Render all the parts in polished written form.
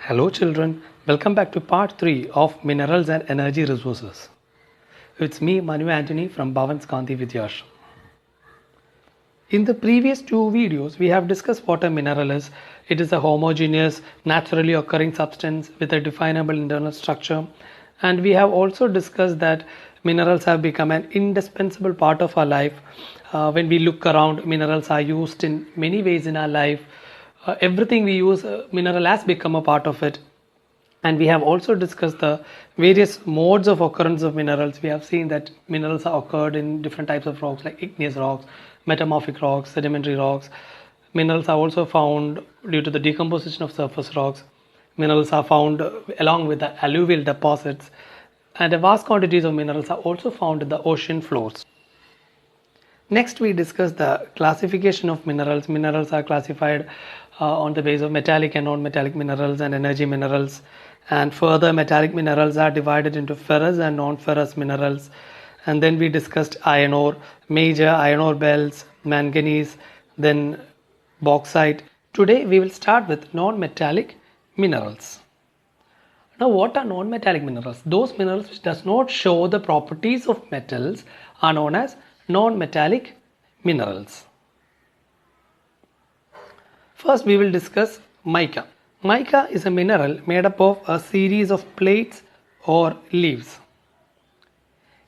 Hello children, welcome back to part 3 of Minerals and Energy Resources. It's me Manu Anthony from Bhavan's Gandhi Vidyashram. In the previous two videos, we have discussed what a mineral is. It is a homogeneous, naturally occurring substance with a definable internal structure. And we have also discussed that minerals have become an indispensable part of our life. When we look around, minerals are used in many ways in our life. Everything we use, mineral has become a part of it. And we have also discussed the various modes of occurrence of minerals. We have seen that minerals are occurred in different types of rocks like igneous rocks, metamorphic rocks, sedimentary rocks. Minerals are also found due to the decomposition of surface rocks. Minerals are found along with the alluvial deposits, and a vast quantities of minerals are also found in the ocean floors. Next, we discuss the classification of minerals. Minerals are classified on the basis of metallic and non-metallic minerals and energy minerals. And further, metallic minerals are divided into ferrous and non-ferrous minerals. And then we discussed iron ore, major iron ore belts, manganese, then bauxite. Today, we will start with non-metallic minerals. Now, what are non-metallic minerals? Those minerals which does not show the properties of metals are known as non-metallic minerals. First, we will discuss mica. Mica is a mineral made up of a series of plates or leaves.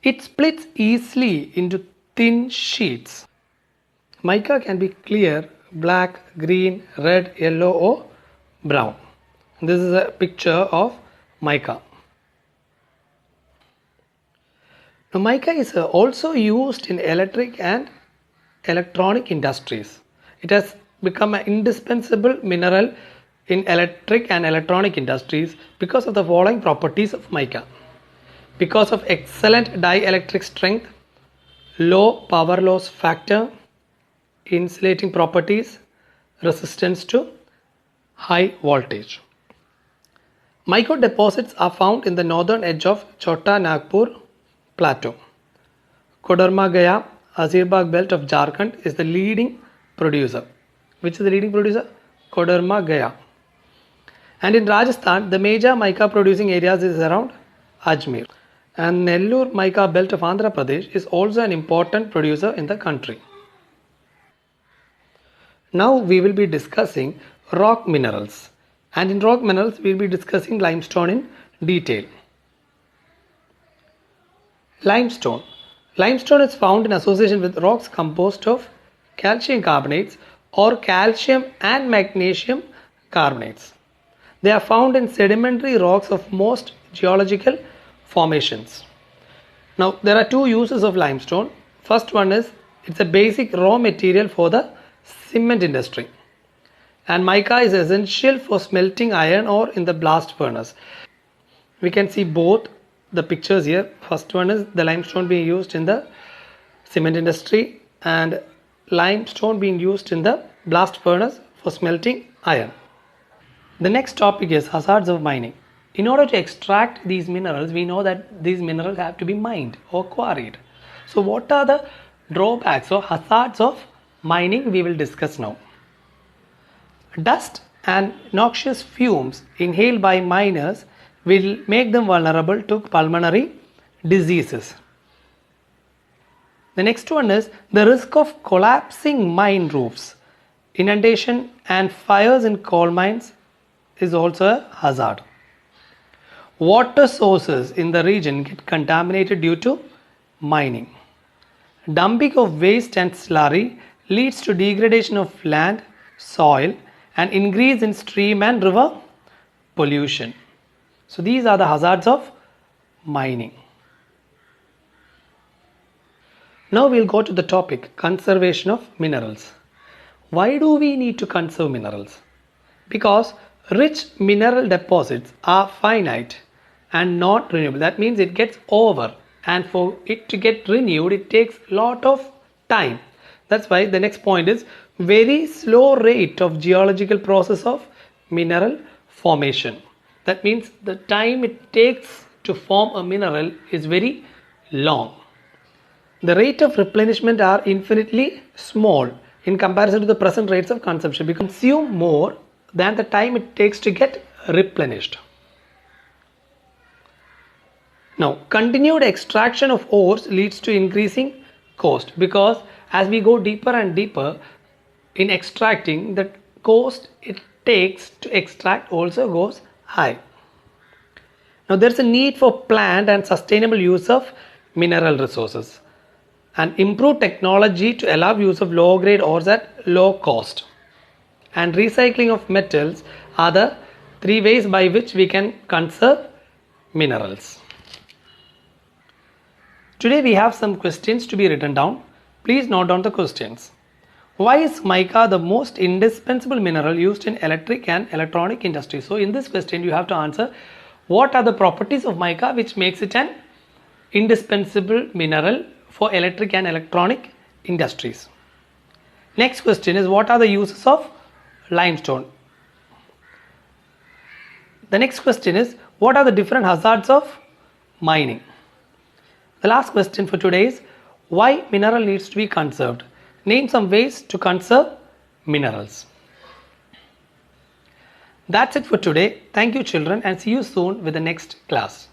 It splits easily into thin sheets. Mica can be clear, black, green, red, yellow or brown. This is a picture of mica. Now, mica is also used in electric and electronic industries. It has become an indispensable mineral in electric and electronic industries because of the following properties of mica. Because of excellent dielectric strength, low power loss factor, insulating properties, resistance to high voltage. Mica deposits are found in the northern edge of Chota Nagpur Plateau. Koderma Gaya Azirbag belt of Jharkhand is the leading producer. Which is the leading producer? Koderma Gaya. And in Rajasthan, the major mica producing areas is around Ajmer. And Nellore mica belt of Andhra Pradesh is also an important producer in the country. Now we will be discussing rock minerals. And in rock minerals, we will be discussing limestone in detail. Limestone. Limestone is found in association with rocks composed of calcium carbonates or calcium and magnesium carbonates. They are found in sedimentary rocks of most geological formations. Now, there are two uses of limestone. First one is it's a basic raw material for the cement industry. And mica is essential for smelting iron ore in the blast furnace. We can see both the pictures here. First one is the limestone being used in the cement industry and limestone being used in the blast furnace for smelting iron. The next topic is hazards of mining. In order to extract these minerals, we know that these minerals have to be mined or quarried. So what are the drawbacks or hazards of mining we will discuss now. Dust and noxious fumes inhaled by miners will make them vulnerable to pulmonary diseases. The next one is the risk of collapsing mine roofs. Inundation and fires in coal mines is also a hazard. Water sources in the region get contaminated due to mining. Dumping of waste and slurry leads to degradation of land, soil, and increase in stream and river pollution. So these are the hazards of mining. Now we'll go to the topic conservation of minerals. Why do we need to conserve minerals? Because rich mineral deposits are finite and not renewable. That means it gets over, and for it to get renewed it takes a lot of time. That's why the next point is very slow rate of geological process of mineral formation. That means the time it takes to form a mineral is very long. The rate of replenishment are infinitely small in comparison to the present rates of consumption. We consume more than the time it takes to get replenished. Now, continued extraction of ores leads to increasing cost, because as we go deeper and deeper in extracting, the cost it takes to extract also goes high. Now, there is a need for planned and sustainable use of mineral resources and improved technology to allow use of low grade ores at low cost. And recycling of metals are the three ways by which we can conserve minerals. Today we have some questions to be written down. Please note down the questions. Why is mica the most indispensable mineral used in electric and electronic industry? So in this question you have to answer what are the properties of mica which makes it an indispensable mineral for electric and electronic industries. Next question is what are the uses of limestone? The next question is what are the different hazards of mining? The last question for today is why mineral needs to be conserved? Name some ways to conserve minerals. That's it for today. Thank you children, and see you soon with the next class.